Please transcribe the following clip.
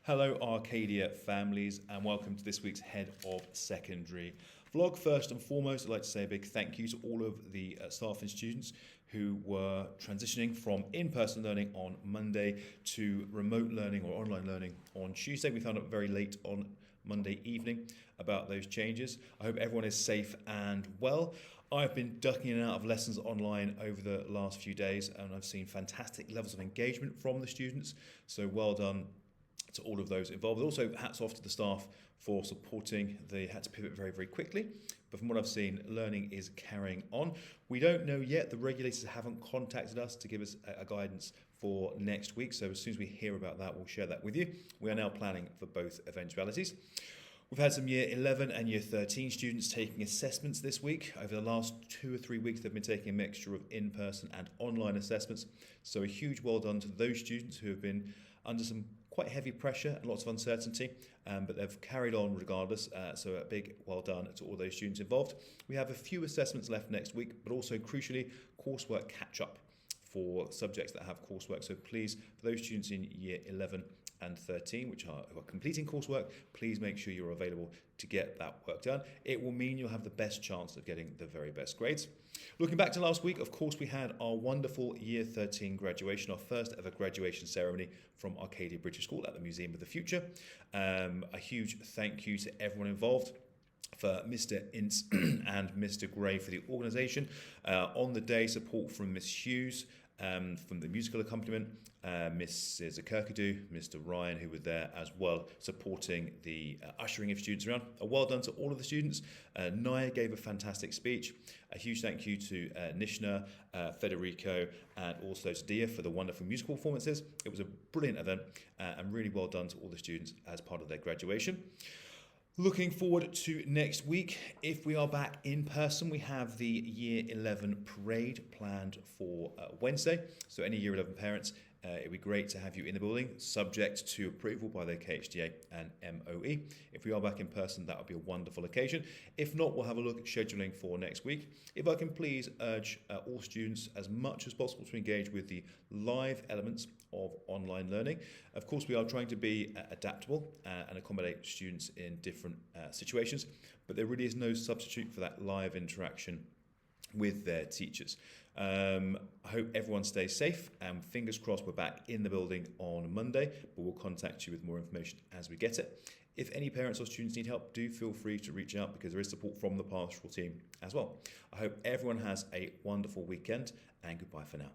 Hello Arcadia families and welcome to this week's Head of Secondary vlog. First and foremost, I'd like to say a big thank you to all of the staff and students who were transitioning from in-person learning on Monday to remote learning or online learning on Tuesday. We found out very late on Monday evening about those changes. I hope everyone is safe and well. I've been ducking in and out of lessons online over the last few days and I've seen fantastic levels of engagement from the students, so well done to all of those involved. Also, hats off to the staff for supporting. They had to pivot very, very quickly. But from what I've seen, learning is carrying on. We don't know yet. The regulators haven't contacted us to give us a guidance for next week. So as soon as we hear about that, we'll share that with you. We are now planning for both eventualities. We've had some Year 11 and Year 13 students taking assessments this week. Over the last 2 or 3 weeks, they've been taking a mixture of in-person and online assessments. So a huge well done to those students who have been under some quite heavy pressure and lots of uncertainty, but they've carried on regardless, so a big well done to all those students involved. We have a few assessments left next week, but also crucially coursework catch-up for subjects that have coursework. So please, for those students in Year 11 and 13 who are completing coursework, please make sure you're available to get that work done. It will mean you'll have the best chance of getting the very best grades. Looking back to last week, of course, we had our wonderful Year 13 graduation, our first ever graduation ceremony from Arcadia British School at the Museum of the Future. A huge thank you to everyone involved, for Mr. Ince and Mr. Gray for the organisation. On the day, support from Miss Hughes, from the musical accompaniment, Mrs. Kirkadu, Mr. Ryan, who were there as well, supporting the ushering of students around. A well done to all of the students. Naya gave a fantastic speech. A huge thank you to Nishna, Federico, and also to Dia for the wonderful musical performances. It was a brilliant event and really well done to all the students as part of their graduation. Looking forward to next week. If we are back in person, we have the Year 11 parade planned for Wednesday. So any Year 11 parents, it'd be great to have you in the building, subject to approval by the KHDA and MOE. If we are back in person, that would be a wonderful occasion. If not, we'll have a look at scheduling for next week. If I can please urge all students as much as possible to engage with the live elements of online learning. Of course, we are trying to be adaptable and accommodate students in different situations, but there really is no substitute for that live interaction with their teachers. I hope everyone stays safe and fingers crossed we're back in the building on Monday, but we'll contact you with more information as we get it. If any parents or students need help, do feel free to reach out because there is support from the pastoral team as well. I hope everyone has a wonderful weekend and goodbye for now.